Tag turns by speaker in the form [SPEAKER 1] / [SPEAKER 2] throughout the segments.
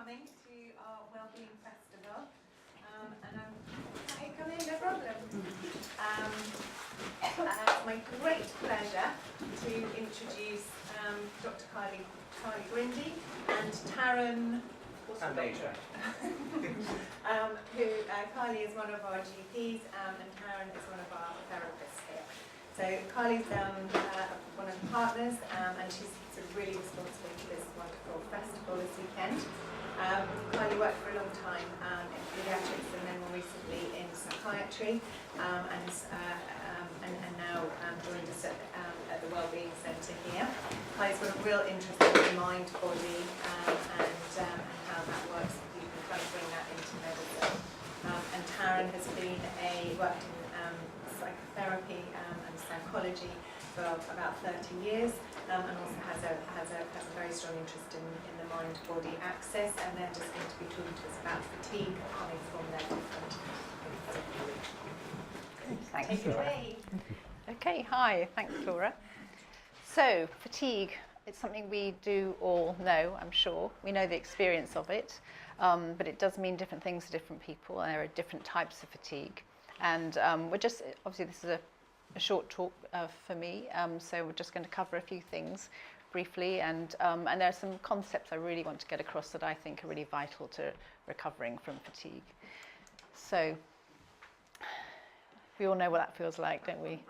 [SPEAKER 1] coming to our Wellbeing Festival. Come in, no problem. It's my great pleasure to introduce Dr Carlie Grindey and Tarun Pamneja. Carlie is one of our GPs and Tarun is one of our therapists here. So Carlie's one of the partners and she's really responsible for this wonderful festival this weekend. Carlie worked for a long time in paediatrics and then more recently in psychiatry and now joined us at the Wellbeing Centre here. Carlie's got a real interest in the mind, body and how that works. You can kind of bring that into medicine. And Tarun has worked in psychotherapy and psychology for about 30 years and also has a very strong interest in the mind-body axis, and they're just going to be talking to us about fatigue coming from their different.
[SPEAKER 2] Thanks,
[SPEAKER 1] Take it away.
[SPEAKER 2] Okay, hi, thanks Laura. So, fatigue, it's something we do all know, I'm sure. We know the experience of it, but it does mean different things to different people, and there are different types of fatigue. And obviously this is a short talk for me, so we're just going to cover a few things briefly, and there are some concepts I really want to get across that I think are really vital to recovering from fatigue. So, we all know what that feels like, don't we?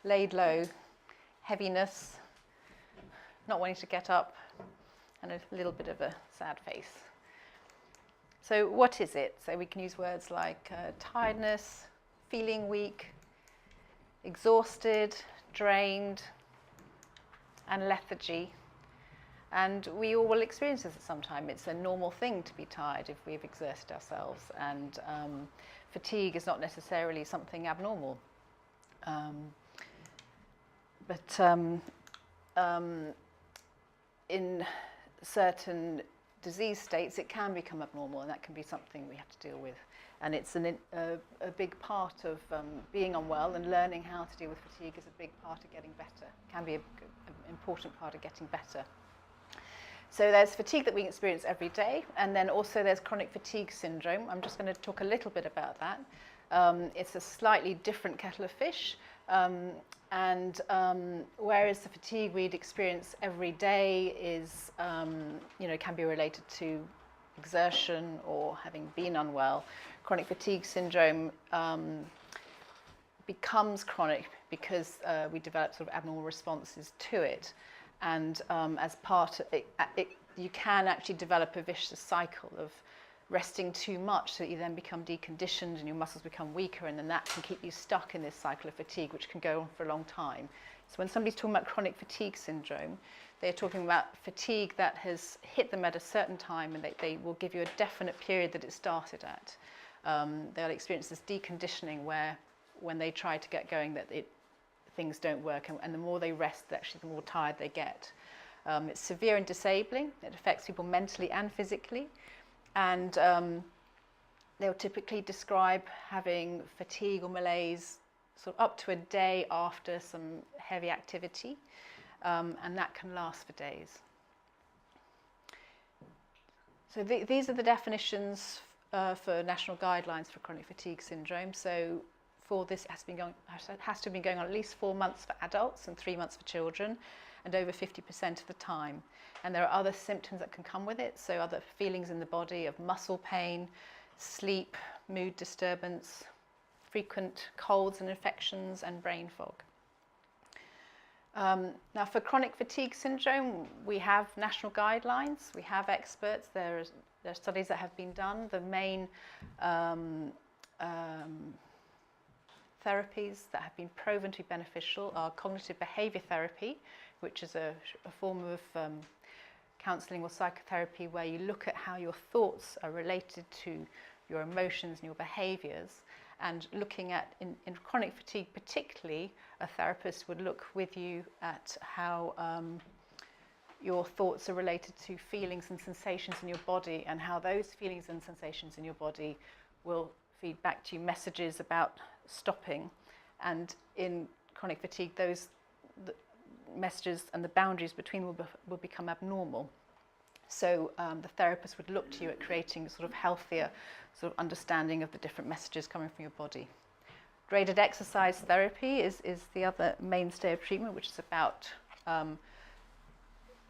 [SPEAKER 2] Laid low, heaviness, not wanting to get up, and a little bit of a sad face. So what is it? So we can use words like tiredness, feeling weak, exhausted, drained, and lethargy. And we all will experience this at some time. It's a normal thing to be tired if we've exerted ourselves, and fatigue is not necessarily something abnormal. But in certain disease states, it can become abnormal, and that can be something we have to deal with. And it's a big part of being unwell, and learning how to deal with fatigue is a big part of getting better. It can be an important part of getting better. So there's fatigue that we experience every day, and then also there's chronic fatigue syndrome. I'm just going to talk a little bit about that. It's a slightly different kettle of fish, and whereas the fatigue we'd experience every day is, can be related to exertion or having been unwell, chronic fatigue syndrome becomes chronic because we develop sort of abnormal responses to it. And as part of it, you can actually develop a vicious cycle of resting too much, so that you then become deconditioned and your muscles become weaker, and then that can keep you stuck in this cycle of fatigue, which can go on for a long time. So when somebody's talking about chronic fatigue syndrome, they're talking about fatigue that has hit them at a certain time, and they will give you a definite period that it started at. They'll experience this deconditioning where when they try to get going things don't work, and the more they rest, actually the more tired they get. It's severe and disabling. It affects people mentally and physically. And they'll typically describe having fatigue or malaise sort of up to a day after some heavy activity, and that can last for days. So these are the definitions for national guidelines for chronic fatigue syndrome. So for this, it has to have been going on at least 4 months for adults and 3 months for children, and over 50% of the time. And there are other symptoms that can come with it, so other feelings in the body of muscle pain, sleep, mood disturbance, frequent colds and infections, and brain fog. Now for chronic fatigue syndrome, we have national guidelines, we have experts, there are studies that have been done. The main therapies that have been proven to be beneficial are cognitive behaviour therapy, which is a form of counselling or psychotherapy where you look at how your thoughts are related to your emotions and your behaviours, and looking at, in chronic fatigue particularly, a therapist would look with you at how your thoughts are related to feelings and sensations in your body, and how those feelings and sensations in your body will feed back to you messages about stopping. And in chronic fatigue, the messages and the boundaries between will become abnormal. So the therapist would look to you at creating sort of healthier sort of understanding of the different messages coming from your body. Graded exercise therapy is the other mainstay of treatment, which is about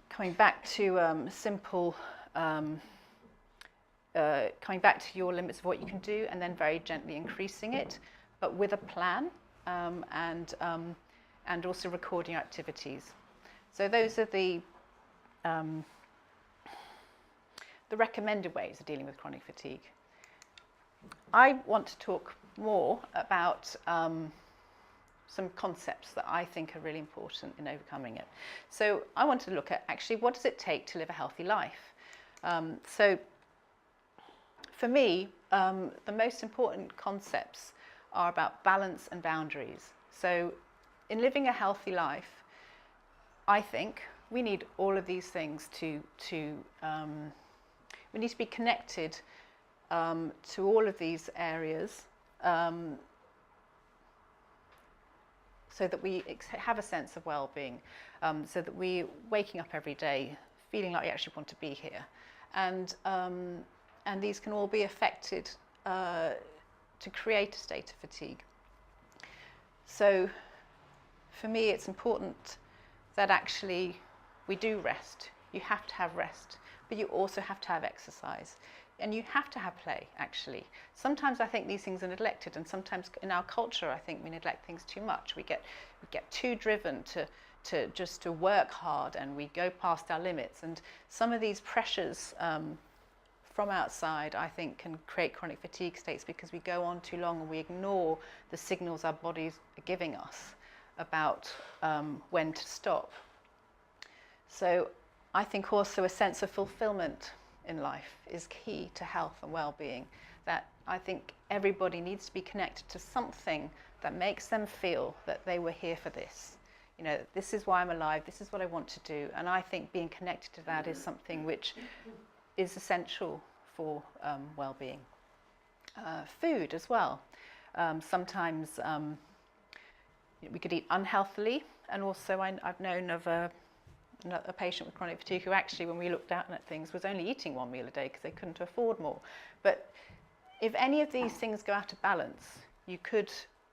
[SPEAKER 2] coming back to coming back to your limits of what you can do, and then very gently increasing it, but with a plan, and also recording your activities. So those are the recommended ways of dealing with chronic fatigue. I want to talk more about some concepts that I think are really important in overcoming it. So I want to look at actually what does it take to live a healthy life. So for me, the most important concepts are about balance and boundaries. So in living a healthy life, I think we need all of these things to we need to be connected to all of these areas, so that we have a sense of well-being, so that we're waking up every day feeling like we actually want to be here. And these can all be affected to create a state of fatigue. So for me, it's important that actually we do rest. You have to have rest, but you also have to have exercise. And you have to have play, actually. Sometimes I think these things are neglected, and sometimes in our culture I think we neglect things too much. We get too driven to just to work hard, and we go past our limits. And some of these pressures from outside, I think, can create chronic fatigue states because we go on too long and we ignore the signals our bodies are giving us about when to stop. So I think also a sense of fulfillment in life is key to health and well-being, that I think everybody needs to be connected to something that makes them feel that they were here for this. You know, this is why I'm alive, this is what I want to do. And I think being connected to that is something which is essential for well-being. Food as well. Sometimes we could eat unhealthily, and also I've known of a patient with chronic fatigue who actually, when we looked down at things, was only eating one meal a day because they couldn't afford more. But if any of these things go out of balance, you could,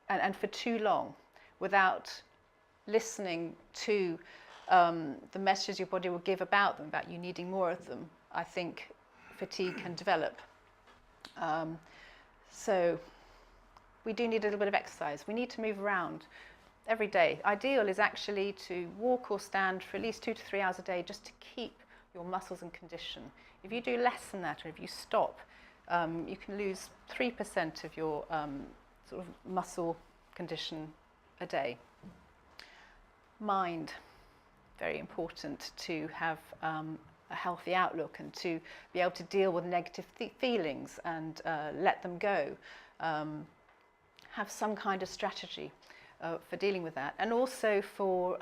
[SPEAKER 2] and for too long, without listening to the messages your body will give about them, about you needing more of them, I think fatigue can develop. So we do need a little bit of exercise. We need to move around every day. Ideal is actually to walk or stand for at least 2 to 3 hours a day, just to keep your muscles in condition. If you do less than that, or if you stop, you can lose 3% of your sort of muscle condition a day. Mind, very important to have a healthy outlook and to be able to deal with negative feelings and let them go. Have some kind of strategy for dealing with that, and also for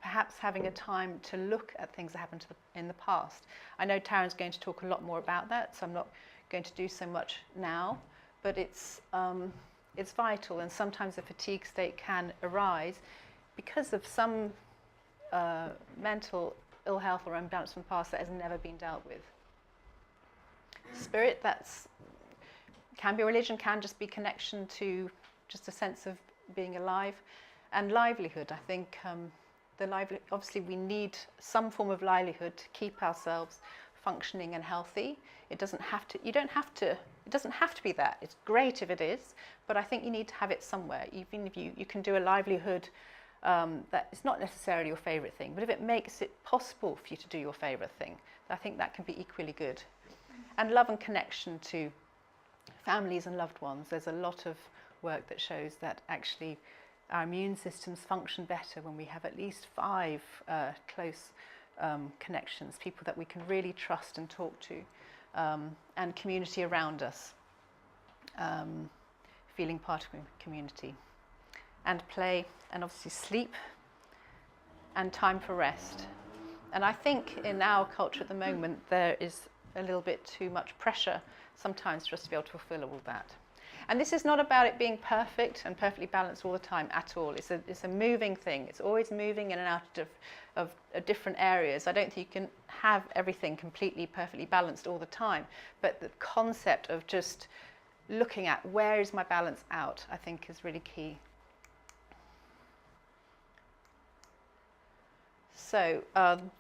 [SPEAKER 2] perhaps having a time to look at things that happened in the past. I know Tarun's going to talk a lot more about that, so I'm not going to do so much now, but it's vital, and sometimes a fatigue state can arise because of some mental ill health or imbalance from the past that has never been dealt with. Spirit, can be religion, can just be connection to just a sense of being alive. And livelihood, I think obviously we need some form of livelihood to keep ourselves functioning and healthy. It doesn't have to be that. It's great if it is, but I think you need to have it somewhere. Even if you can do a livelihood that is not necessarily your favourite thing, but if it makes it possible for you to do your favourite thing, I think that can be equally good. And love and connection to families and loved ones. There's a lot of work that shows that actually our immune systems function better when we have at least 5 close connections, people that we can really trust and talk to, and community around us, feeling part of a community. And play, and obviously sleep, and time for rest. And I think in our culture at the moment there is a little bit too much pressure sometimes for us to be able to fulfill all that. And this is not about it being perfect and perfectly balanced all the time at all. It's a moving thing. It's always moving in and out of different areas. I don't think you can have everything completely perfectly balanced all the time, but the concept of just looking at where is my balance out, I think is really key. So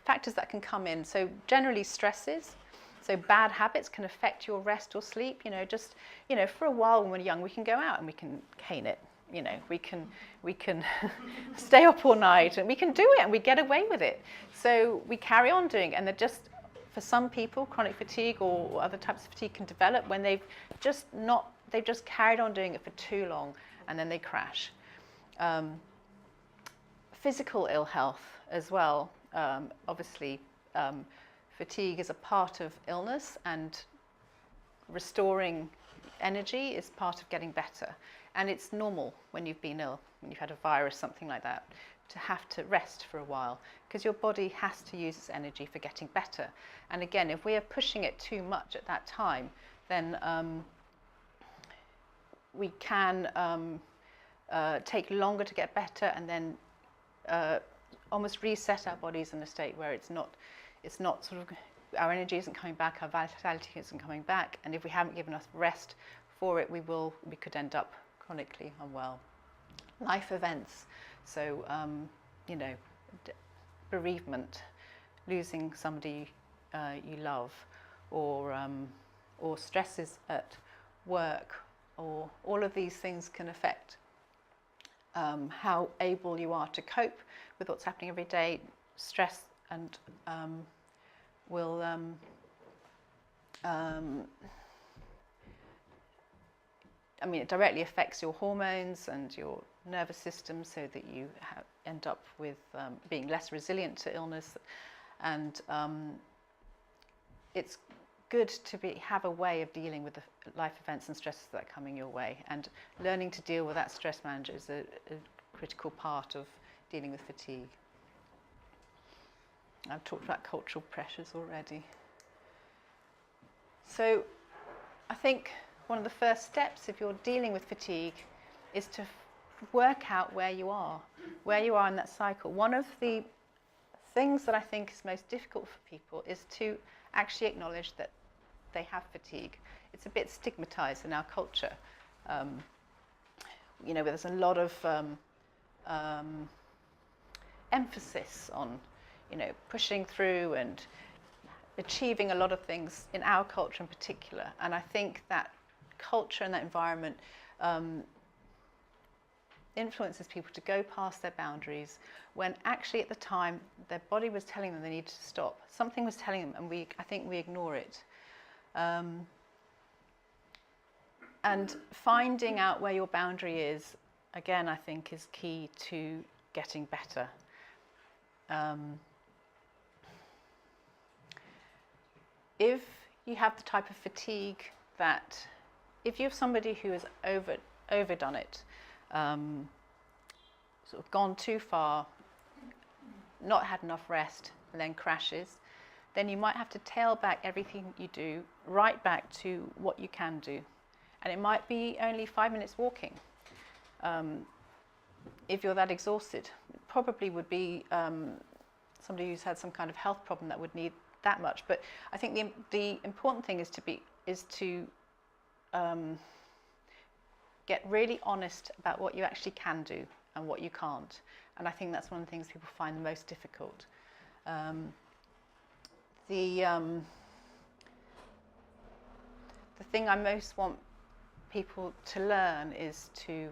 [SPEAKER 2] factors that can come in. So generally stresses. So bad habits can affect your rest or sleep. Just for a while when we're young, we can go out and we can cane it. We can stay up all night and we can do it and we get away with it. So we carry on doing it, and they're just, for some people, chronic fatigue or other types of fatigue can develop when they've just carried on doing it for too long, and then they crash. Physical ill health as well. Obviously, fatigue is a part of illness, and restoring energy is part of getting better. And it's normal when you've been ill, when you've had a virus, something like that, to have to rest for a while, because your body has to use its energy for getting better. And again, if we are pushing it too much at that time, then we can take longer to get better, and then almost reset our bodies in a state where it's not sort of, our energy isn't coming back, our vitality isn't coming back, and if we haven't given enough rest for it, we could end up chronically unwell. Life events, so bereavement, losing somebody you love, or stresses at work, or all of these things can affect how able you are to cope with what's happening every day. Stress and will it directly affects your hormones and your nervous system, so that you end up with being less resilient to illness. And it's good to have a way of dealing with the life events and stresses that are coming your way, and learning to deal with that stress manager is a critical part of dealing with fatigue. I've talked about cultural pressures already. So I think one of the first steps, if you're dealing with fatigue, is to work out where you are in that cycle. One of the things that I think is most difficult for people is to actually acknowledge that they have fatigue. It's a bit stigmatized in our culture. There's a lot of emphasis on, pushing through and achieving a lot of things in our culture in particular. And I think that culture and that environment influences people to go past their boundaries, when actually at the time their body was telling them they needed to stop. Something was telling them, and I think we ignore it. And finding out where your boundary is, again, I think is key to getting better. If you have the type of fatigue that, if you have somebody who has overdone it, sort of gone too far, not had enough rest, and then crashes, then you might have to tail back everything you do right back to what you can do. And it might be only 5 minutes walking. If you're that exhausted, it probably would be somebody who's had some kind of health problem that would need that much. But I think the important thing is to get really honest about what you actually can do and what you can't. And I think that's one of the things people find the most difficult. The thing I most want people to learn is to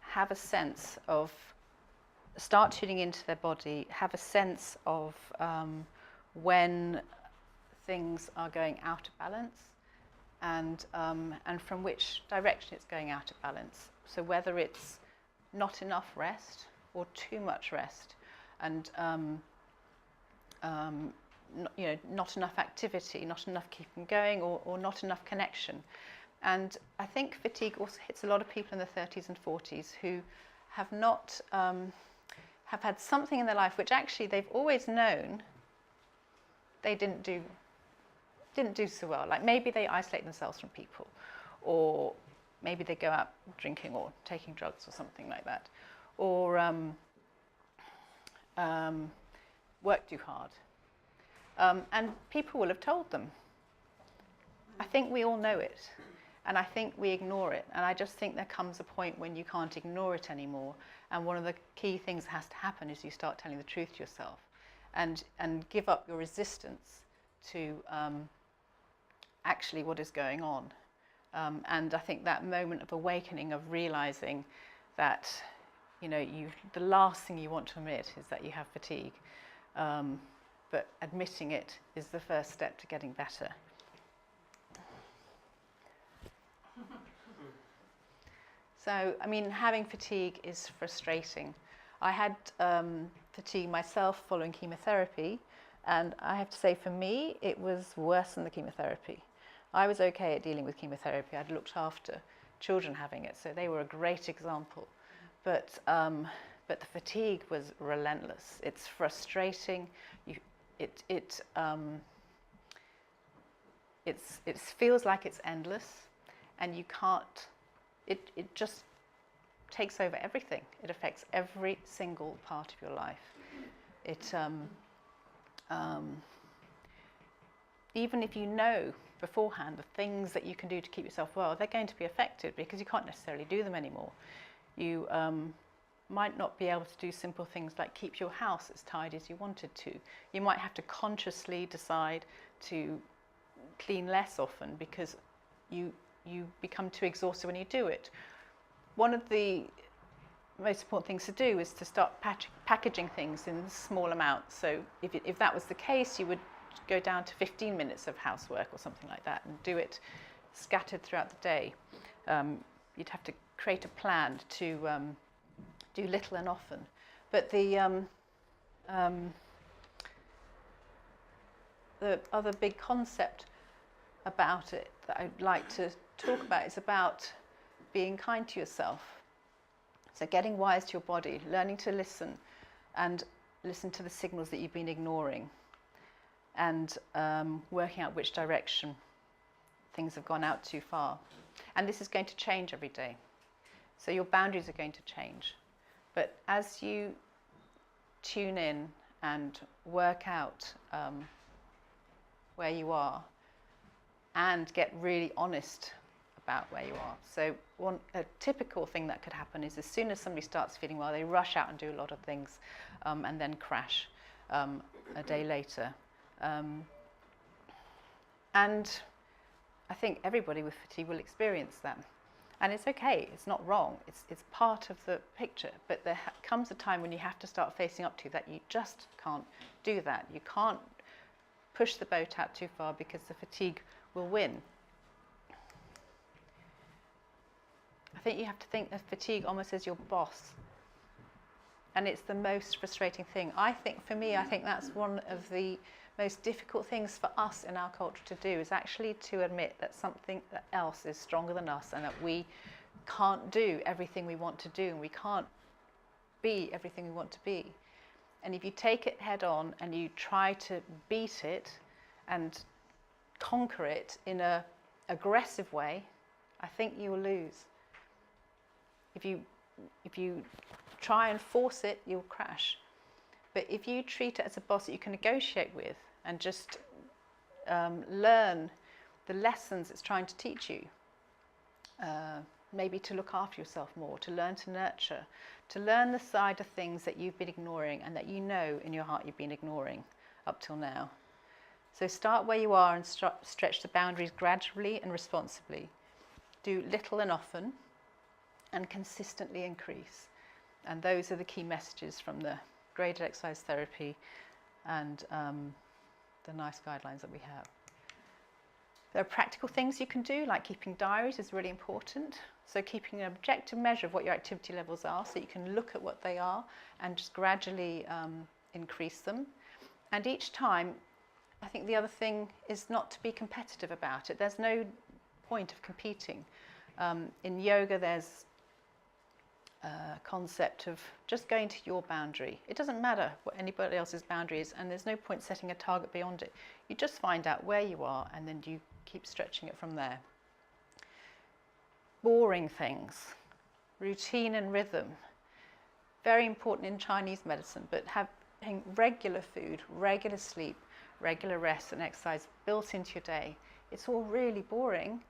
[SPEAKER 2] have a sense of, start tuning into their body, have a sense of when things are going out of balance, and from which direction it's going out of balance. So whether it's not enough rest or too much rest, and not enough activity, not enough keeping going, or not enough connection. And I think fatigue also hits a lot of people in their 30s and 40s who have not have had something in their life which actually they've always known they didn't do so well. Like maybe they isolate themselves from people, or maybe they go out drinking or taking drugs or something like that, or work too hard. And people will have told them. I think we all know it, and I think we ignore it. And I just think there comes a point when you can't ignore it anymore. And one of the key things that has to happen is you start telling the truth to yourself, and give up your resistance to actually what is going on. And I think that moment of awakening, of realizing that, you know, the last thing you want to admit is that you have fatigue. But admitting it is the first step to getting better. So, I mean, having fatigue is frustrating. I had fatigue myself following chemotherapy, and I have to say, for me, it was worse than the chemotherapy. I was okay at dealing with chemotherapy. I'd looked after children having it, so they were a great example. But the fatigue was relentless. It's frustrating. It feels like it's endless, and you can't. It just takes over everything. It affects every single part of your life. Even if you know beforehand the things that you can do to keep yourself well, they're going to be affected because you can't necessarily do them anymore. You might not be able to do simple things like keep your house as tidy as you wanted to. You might have to consciously decide to clean less often because you become too exhausted when you do it. One of the most important things to do is to start packaging things in small amounts. So if that was the case, you would go down to 15 minutes of housework or something like that and do it scattered throughout the day. You'd have to create a plan to do little and often. But the other big concept about it that I'd like to talk about is about being kind to yourself. So getting wise to your body, learning to listen and listen to the signals that you've been ignoring, and working out which direction things have gone out too far. And this is going to change every day. So your boundaries are going to change. But as you tune in and work out where you are and get really honest about where you are. So a typical thing that could happen is as soon as somebody starts feeling well, they rush out and do a lot of things and then crash a day later. And I think everybody with fatigue will experience that. And it's okay, it's not wrong, it's part of the picture. But there comes a time when you have to start facing up to that you just can't do that. You can't push the boat out too far because the fatigue will win. I think you have to think of fatigue almost as your boss. And it's the most frustrating thing. I think that's one of the most difficult things for us in our culture to do, is actually to admit that something else is stronger than us and that we can't do everything we want to do and we can't be everything we want to be. And if you take it head on and you try to beat it and conquer it in an aggressive way, I think you will lose. If you try and force it, you'll crash. But if you treat it as a boss that you can negotiate with and just learn the lessons it's trying to teach you, maybe to look after yourself more, to learn to nurture, to learn the side of things that you've been ignoring and that you know in your heart you've been ignoring up till now. So start where you are and stretch the boundaries gradually and responsibly. Do little and often and consistently increase. And those are the key messages from the graded exercise therapy and the NICE guidelines that we have. There are practical things you can do, like keeping diaries is really important. So keeping an objective measure of what your activity levels are, so you can look at what they are and just gradually increase them. And each time, I think the other thing is not to be competitive about it. There's no point of competing. In yoga, there's concept of just going to your boundary. It doesn't matter what anybody else's boundary is, and there's no point setting a target beyond it. You just find out where you are and then you keep stretching it from there. boring things, routine and rhythm, very important in Chinese medicine, but having regular food, regular sleep, regular rest and exercise built into your day, it's all really boring,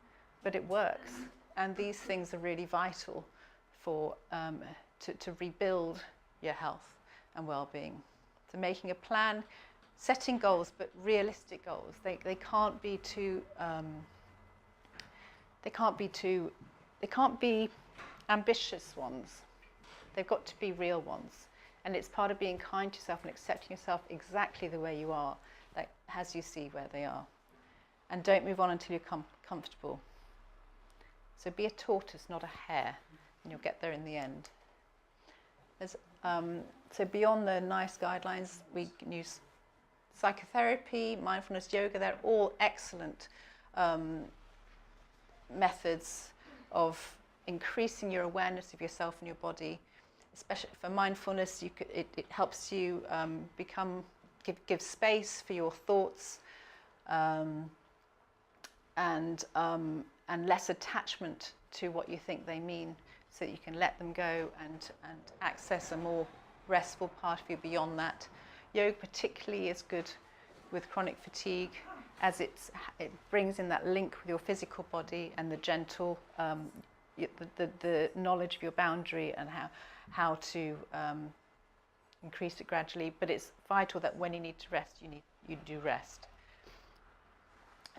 [SPEAKER 2] but it works. And these things are really vital for to rebuild your health and well-being. So making a plan, setting goals, but realistic goals. They can't be too they can't be ambitious ones. They've got to be real ones. And it's part of being kind to yourself and accepting yourself exactly the way you are, like as you see where they are. And don't move on until you're comfortable. So be a tortoise, not a hare, and you'll get there in the end. So beyond the nice guidelines, we can use psychotherapy, mindfulness, yoga. They're all excellent methods of increasing your awareness of yourself and your body. Especially for mindfulness, it helps you give space for your thoughts and less attachment to what you think they mean, so that you can let them go and access a more restful part of you beyond that. Yoga particularly is good with chronic fatigue, as it brings in that link with your physical body and the gentle, the knowledge of your boundary and how to increase it gradually. But it's vital that when you need to rest, you do rest.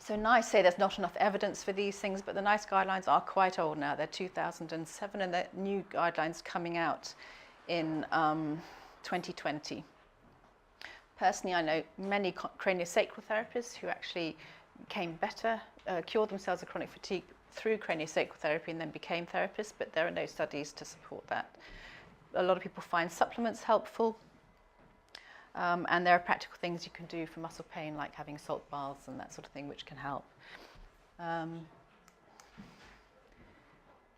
[SPEAKER 2] So NICE say there's not enough evidence for these things, but the NICE guidelines are quite old now. They're 2007, and they're new guidelines coming out in 2020. Personally, I know many craniosacral therapists who actually became better, cured themselves of chronic fatigue through craniosacral therapy and then became therapists, but there are no studies to support that. A lot of people find supplements helpful, and there are practical things you can do for muscle pain, like having salt baths and that sort of thing, which can help.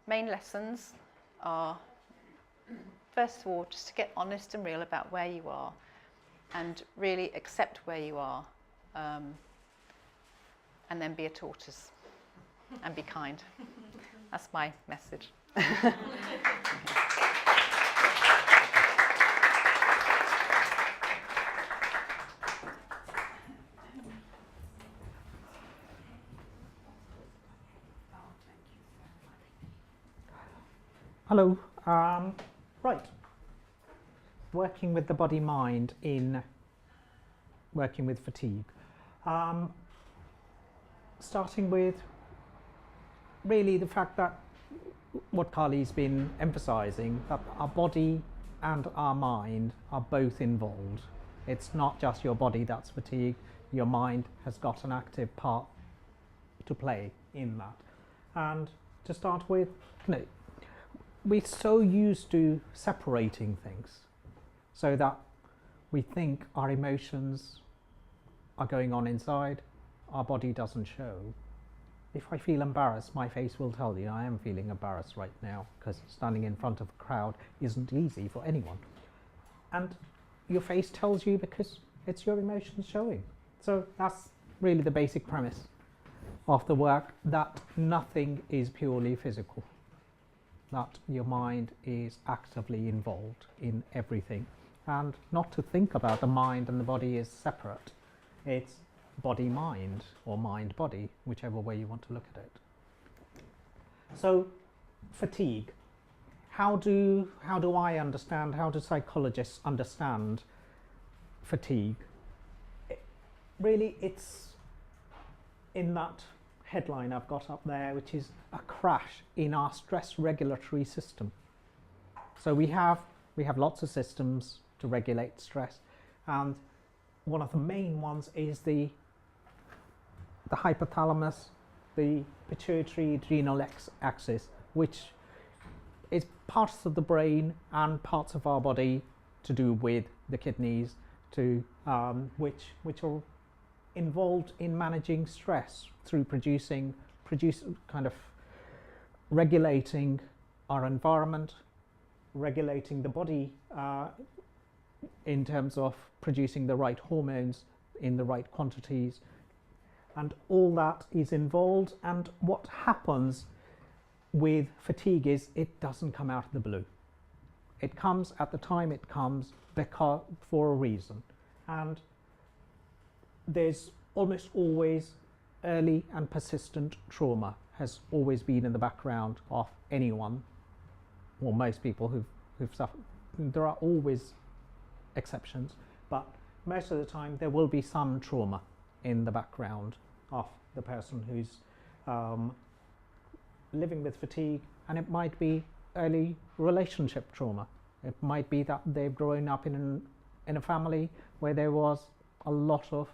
[SPEAKER 2] Main lessons are, first of all, just to get honest and real about where you are and really accept where you are, and then be a tortoise and be kind. That's my message.
[SPEAKER 3] Hello. Right. Working with the body-mind in working with fatigue. Starting with really the fact that what Carlie's been emphasising, that our body and our mind are both involved. It's not just your body that's fatigued, your mind has got an active part to play in that. And to start with, we're so used to separating things so that we think our emotions are going on inside, our body doesn't show. If I feel embarrassed, my face will tell you I am feeling embarrassed right now, because standing in front of a crowd isn't easy for anyone. And your face tells you because it's your emotions showing. So that's really the basic premise of the work, that nothing is purely physical, that your mind is actively involved in everything, and not to think about the mind and the body as separate. It's body-mind or mind-body, whichever way you want to look at it. So, fatigue. How do I understand, how do psychologists understand fatigue? Really, it's in that headline I've got up there, which is a crash in our stress regulatory system. So we have lots of systems to regulate stress, and one of the main ones is the hypothalamus, the pituitary adrenal axis, which is parts of the brain and parts of our body to do with the kidneys, which are involved in managing stress through kind of regulating our environment, regulating the body in terms of producing the right hormones in the right quantities, and all that is involved. And what happens with fatigue is it doesn't come out of the blue. It comes at the time it comes because for a reason, and there's almost always early and persistent trauma has always been in the background of anyone or most people who've suffered. There are always exceptions, but most of the time there will be some trauma in the background of the person who's living with fatigue, and it might be early relationship trauma. It might be that they've grown up in a family where there was a lot of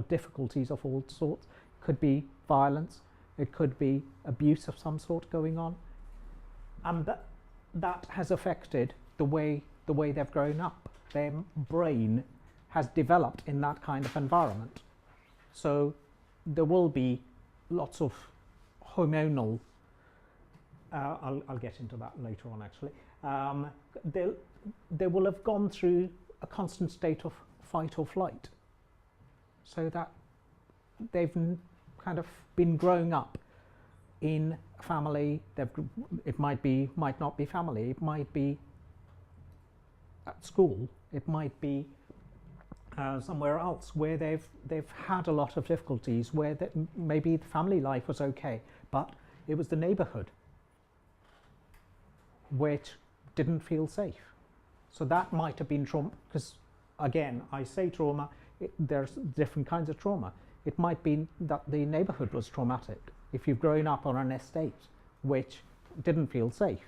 [SPEAKER 3] difficulties of all sorts. It could be violence, it could be abuse of some sort going on, and that has affected the way they've grown up. Their brain has developed in that kind of environment. So there will be lots of hormonal, I'll get into that later on actually, they will have gone through a constant state of fight or flight, so that they've kind of been growing up in a family. It might not be family, it might be at school, it might be somewhere else where they've had a lot of difficulties, where maybe the family life was okay, but it was the neighbourhood which didn't feel safe. So that might have been trauma, because again, I say trauma, there's different kinds of trauma. It might be that the neighbourhood was traumatic. If you've grown up on an estate which didn't feel safe.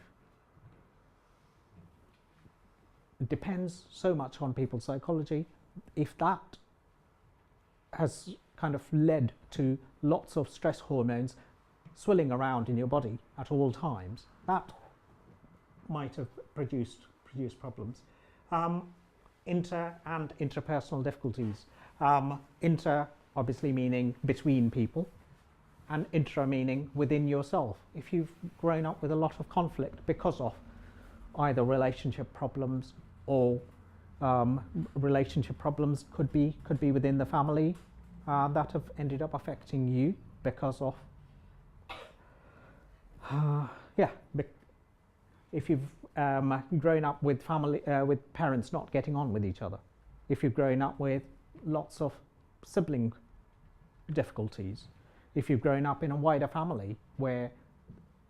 [SPEAKER 3] It depends so much on people's psychology. If that has kind of led to lots of stress hormones swirling around in your body at all times, that might have produced problems. Inter and interpersonal difficulties. Inter obviously meaning between people, and intra meaning within yourself. If you've grown up with a lot of conflict because of either relationship problems or relationship problems could be within the family that have ended up affecting you because of if you've grown up with family with parents not getting on with each other, if you've grown up with lots of sibling difficulties, if you've grown up in a wider family where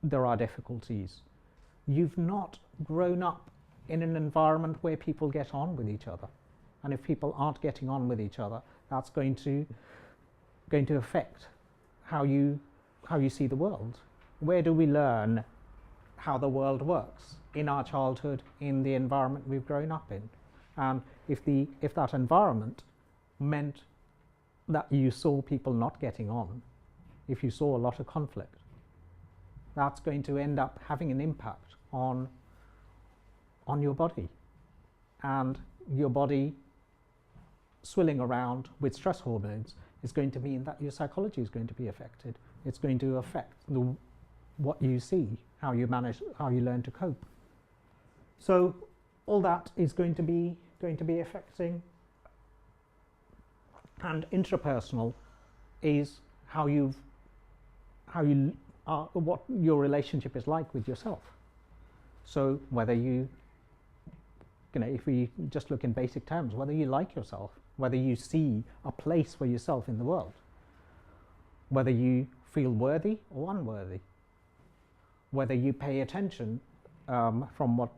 [SPEAKER 3] there are difficulties, you've not grown up in an environment where people get on with each other. And if people aren't getting on with each other, that's going to affect how you see the world. Where do we learn how the world works? In our childhood, in the environment we've grown up in. And if that environment meant that you saw people not getting on, if you saw a lot of conflict, that's going to end up having an impact on your body, and your body swilling around with stress hormones is going to mean that your psychology is going to be affected. It's going to affect what you see, how you manage, how you learn to cope. So all that is going to be affecting. And intrapersonal is what your relationship is like with yourself. So whether if we just look in basic terms, whether you like yourself, whether you see a place for yourself in the world, whether you feel worthy or unworthy, whether you pay attention, from what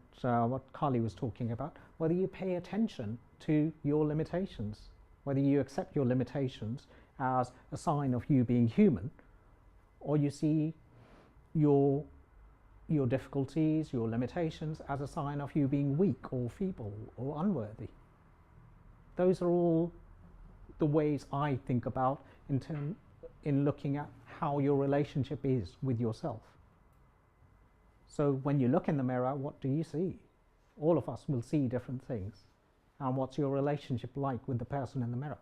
[SPEAKER 3] Carlie was talking about, whether you pay attention to your limitations, whether you accept your limitations as a sign of you being human, or you see your difficulties, your limitations as a sign of you being weak or feeble or unworthy. Those are all the ways I think about in looking at how your relationship is with yourself. So when you look in the mirror, what do you see? All of us will see different things. And what's your relationship like with the person in the mirror?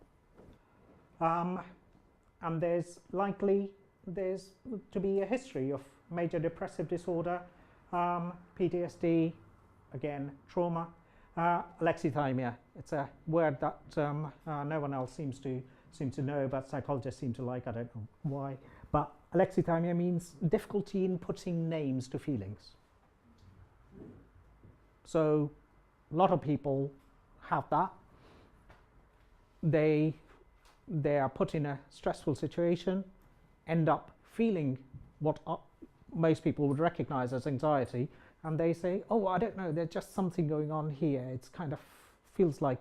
[SPEAKER 3] And there's to be a history of major depressive disorder, PTSD, again, trauma, alexithymia. It's a word that no one else seems to know, but psychologists seem to like. I don't know why, But alexithymia means difficulty in putting names to feelings. So a lot of people have that. They are put in a stressful situation, end up feeling what most people would recognize as anxiety, and they say, oh, I don't know, there's just something going on here. It's kind of feels like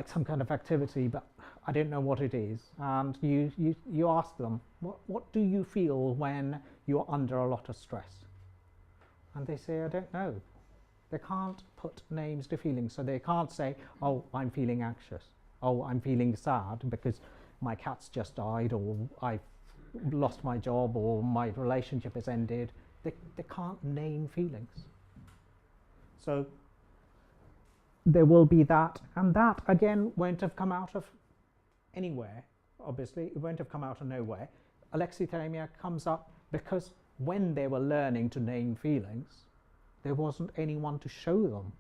[SPEAKER 3] some kind of activity, but I don't know what it is. And you ask them, what do you feel when you're under a lot of stress? And they say, I don't know. They can't put names to feelings, so they can't say, oh, I'm feeling anxious. Oh, I'm feeling sad because my cat's just died, or I've lost my job, or my relationship has ended. They can't name feelings. So there will be that, and that again won't have come out of anywhere, obviously. It won't have come out of nowhere. Alexithymia comes up because when they were learning to name feelings, there wasn't anyone to show them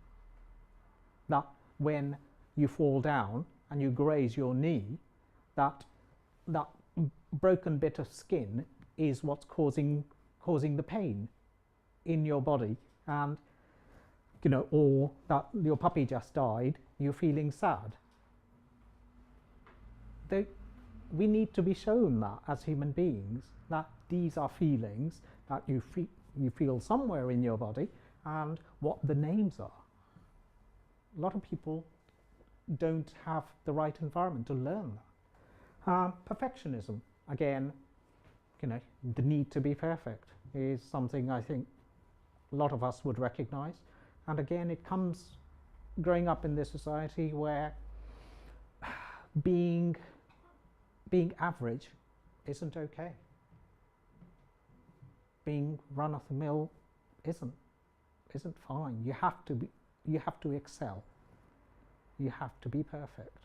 [SPEAKER 3] that when you fall down and you graze your knee, that broken bit of skin is what's causing the pain in your body, and or that your puppy just died, you're feeling sad. We need to be shown that as human beings, that these are feelings that you feel somewhere in your body, and what the names are. A lot of people don't have the right environment to learn that. Perfectionism, again, the need to be perfect is something I think a lot of us would recognize. And again, it comes growing up in this society where being average isn't okay. Being run of the mill isn't fine. You have to excel. You have to be perfect.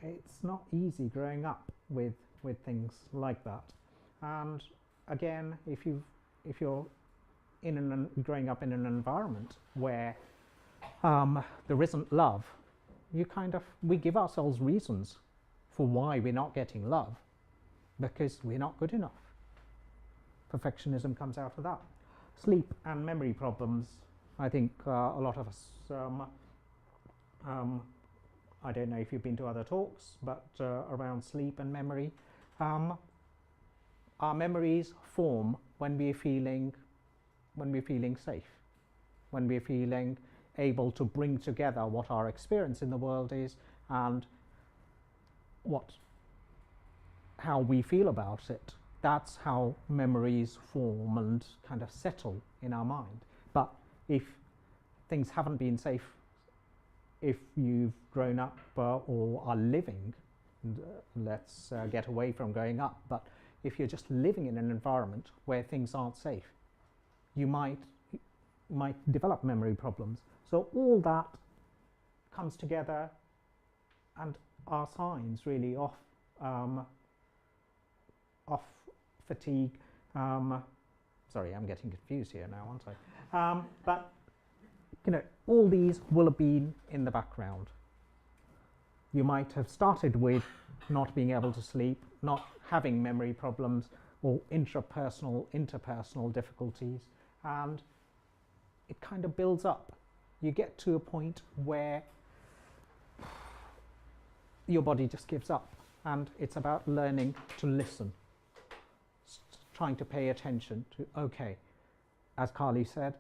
[SPEAKER 3] It's not easy growing up with things like that. And again, if you're growing up in an environment where there isn't love, we give ourselves reasons for why we're not getting love, because we're not good enough. Perfectionism comes out of that. Sleep and memory problems. I think a lot of us, I don't know if you've been to other talks, but around sleep and memory, our memories form when we're feeling safe, when we're feeling able to bring together what our experience in the world is and how we feel about it. That's how memories form and kind of settle in our mind. But if things haven't been safe, if you've grown up or are living, let's get away from growing up, but if you're just living in an environment where things aren't safe, you might develop memory problems. So all that comes together and are signs really of fatigue. Sorry, I'm getting confused here now, aren't I? But all these will have been in the background. You might have started with not being able to sleep, not having memory problems, or interpersonal difficulties, and it kind of builds up. You get to a point where your body just gives up, and it's about learning to listen, trying to pay attention to, okay, as Carlie said,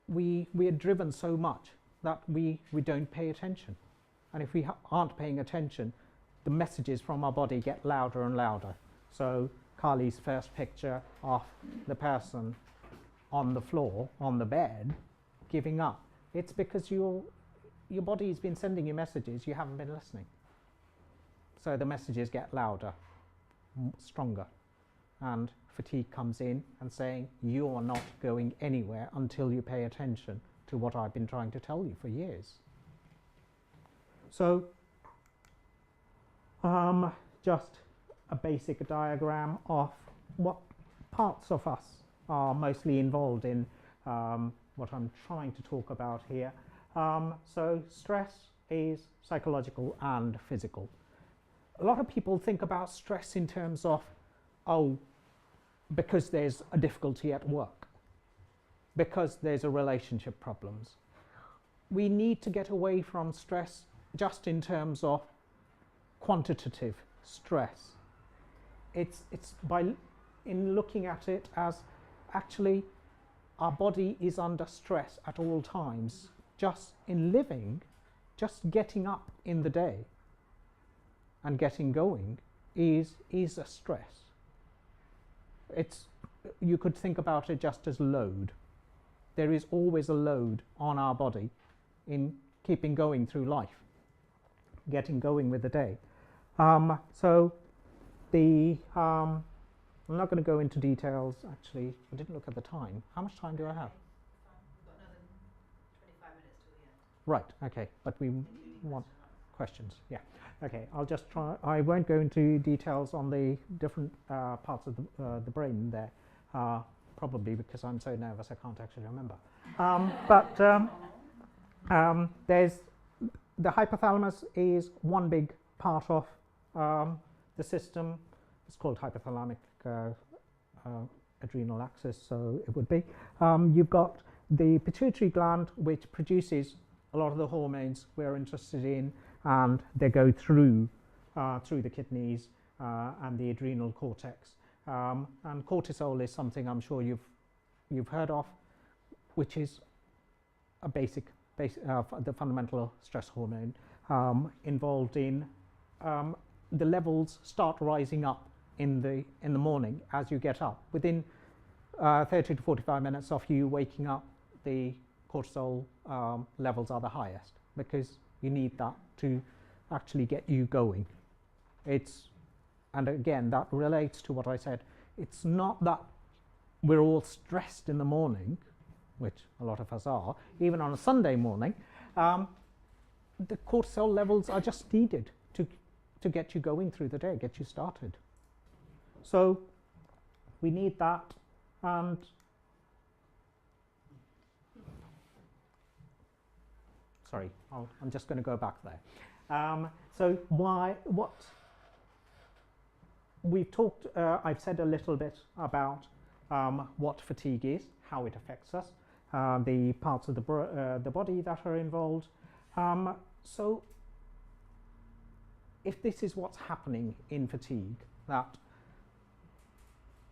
[SPEAKER 3] we are driven so much that we don't pay attention. And if we aren't paying attention, the messages from our body get louder and louder. So Carlie's first picture of the person on the floor, on the bed, giving up. It's because your body's been sending you messages, you haven't been listening. So the messages get louder, stronger. And fatigue comes in and saying, you're not going anywhere until you pay attention to what I've been trying to tell you for years. So just a basic diagram of what parts of us are mostly involved in what I'm trying to talk about here. So stress is psychological and physical. a lot of people think about stress in terms of, oh, because there's a difficulty at work, because there's a relationship problems. We need to get away from stress just in terms of quantitative stress. It's in looking at it as actually our body is under stress at all times. Just in living, just getting up in the day and getting going is a stress. You could think about it just as load. There is always a load on our body in keeping going through life, getting going with the day. So I'm not going to go into details. Actually, I didn't look at the time. How much time do I have?
[SPEAKER 1] We've got another 25 minutes till the end.
[SPEAKER 3] Right, okay, but we want questions. Yeah, okay, I'll just try. I won't go into details on the different parts of the brain there, probably because I'm so nervous I can't actually remember. There's the hypothalamus is one big part of the system. It's called hypothalamic adrenal axis, so it would be. You've got the pituitary gland, which produces a lot of the hormones we're interested in, and they go through the kidneys and the adrenal cortex. And cortisol is something I'm sure you've heard of, which is a the fundamental stress hormone involved in the levels start rising up in the morning as you get up. Within 30 to 45 minutes of you waking up, the cortisol levels are the highest because you need that to actually get you going. And again, that relates to what I said. It's not that we're all stressed in the morning, which a lot of us are, even on a Sunday morning. The cortisol levels are just needed to get you going through the day, get you started. So we need that, and sorry, I'm just going to go back there. So what we've talked, I've said a little bit about what fatigue is, how it affects us, the parts of the body that are involved. So if this is what's happening in fatigue, that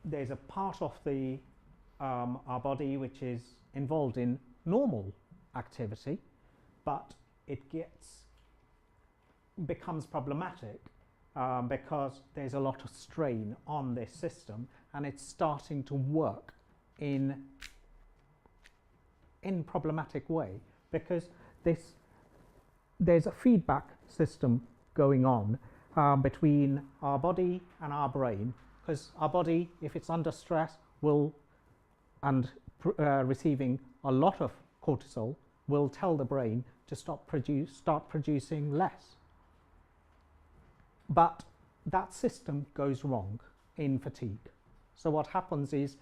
[SPEAKER 3] there's a part of our body which is involved in normal activity, but it becomes problematic because there's a lot of strain on this system, and it's starting to work in problematic way, because there's a feedback system going on between our body and our brain, because our body, if it's under stress, receiving a lot of cortisol, will tell the brain to start producing less. But that system goes wrong in fatigue. So what happens is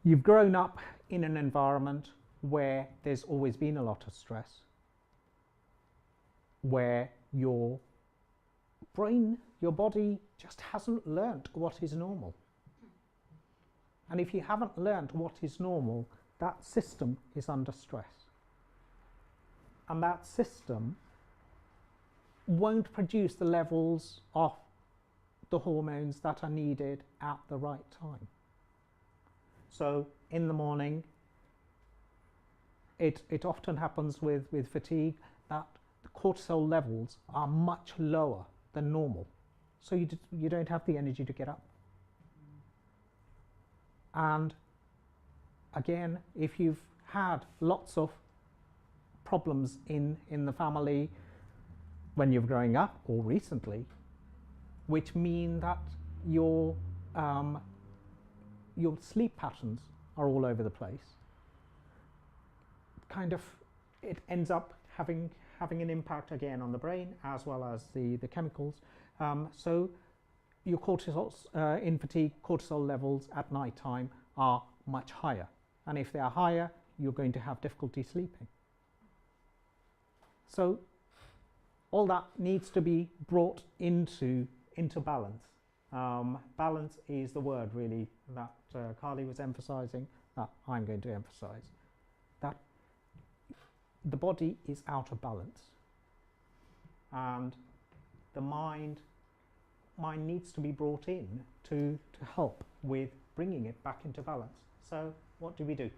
[SPEAKER 3] you've grown up in an environment where there's always been a lot of stress, where your brain, your body just hasn't learnt what is normal. And if you haven't learnt what is normal, that system is under stress. And that system won't produce the levels of the hormones that are needed at the right time. So in the morning, it often happens with fatigue that the cortisol levels are much lower than normal. So you don't have the energy to get up. And again, if you've had lots of problems in the family when you're growing up or recently, which mean that your sleep patterns are all over the place, it ends up having an impact again on the brain as well as the chemicals. So your cortisol in fatigue, cortisol levels at night time are much higher, and if they are higher, you're going to have difficulty sleeping. So all that needs to be brought into into balance. Balance is the word really that Carlie was emphasising, that I'm going to emphasise. That the body is out of balance, and the mind needs to be brought in to help with bringing it back into balance. So what do?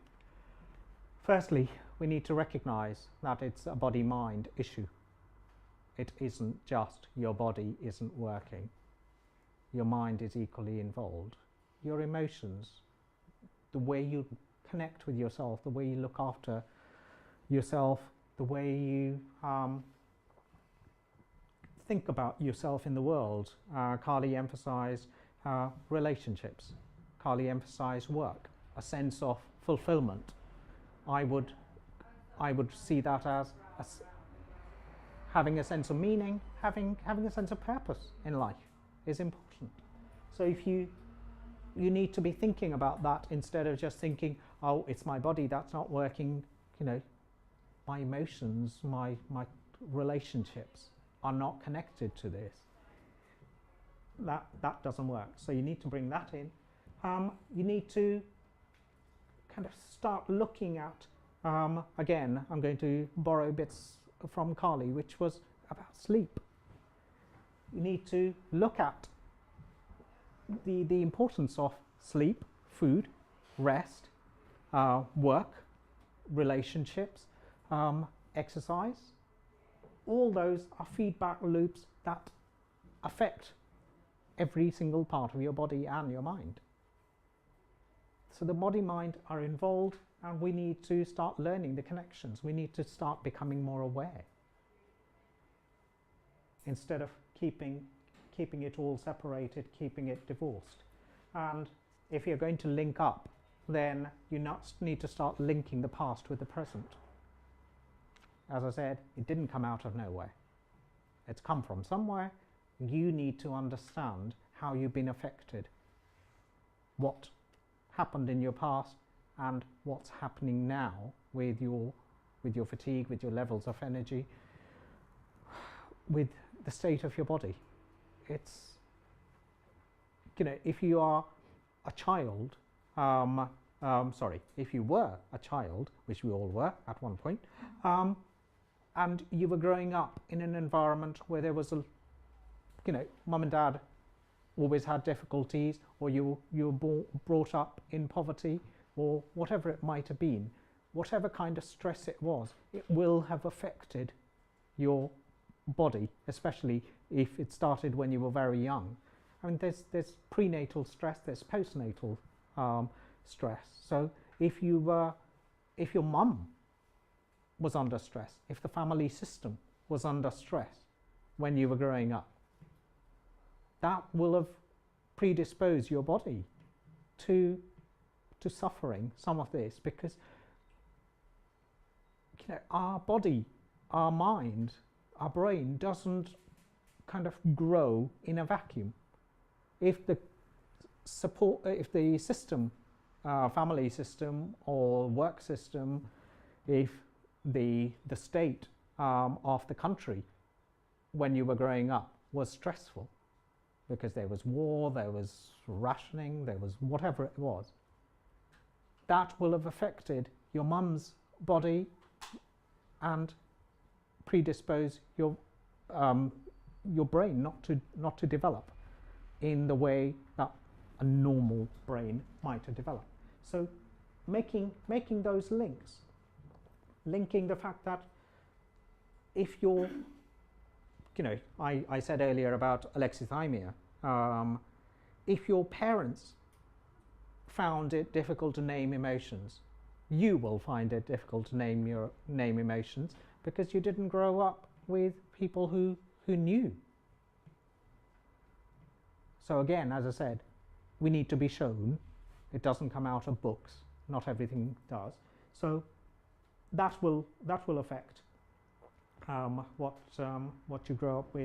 [SPEAKER 3] Firstly, we need to recognise that it's a body-mind issue. It isn't just your body isn't working. Your mind is equally involved. Your emotions, the way you connect with yourself, the way you look after yourself, the way you think about yourself in the world. Carlie emphasised relationships. Carlie emphasised work, a sense of fulfilment. I would see that as having a sense of meaning, having a sense of purpose in life is important. So if you need to be thinking about that instead of just thinking, oh, it's my body that's not working, my emotions, my relationships are not connected to this. That doesn't work. So you need to bring that in. You need to kind of start looking at, again, I'm going to borrow bits from Carlie, which was about sleep. You need to look at the importance of sleep, food, rest, work, relationships, exercise. All those are feedback loops that affect every single part of your body and your mind. So the body-mind are involved, and we need to start learning the connections. We need to start becoming more aware instead of keeping it all separated, keeping it divorced. And if you're going to link up, then you need to start linking the past with the present. As I said, it didn't come out of nowhere. It's come from somewhere. You need to understand how you've been affected, what happened in your past, and what's happening now with your fatigue, with your levels of energy, with the state of your body. It's, if you are a child, if you were a child, which we all were at one point, and you were growing up in an environment where there was mum and dad always had difficulties, or you were brought up in poverty, or whatever it might have been, whatever kind of stress it was, it will have affected your body, especially if it started when you were very young. I mean, there's prenatal stress, there's postnatal stress. So if your mum was under stress, if the family system was under stress when you were growing up, that will have predisposed your body to suffering some of this, because our body, our mind, our brain doesn't kind of grow in a vacuum. If the system, family system or work system, if the state of the country when you were growing up was stressful, because there was war, there was rationing, there was whatever it was, that will have affected your mum's body and predispose your brain not to develop in the way that a normal brain might have developed. So making those links, linking the fact that if you're, I said earlier about alexithymia, if your parents found it difficult to name emotions, you will find it difficult to name emotions, because you didn't grow up with people who knew. So again, as I said, we need to be shown. It doesn't come out of books. Not everything does. So that will affect what you grow up with.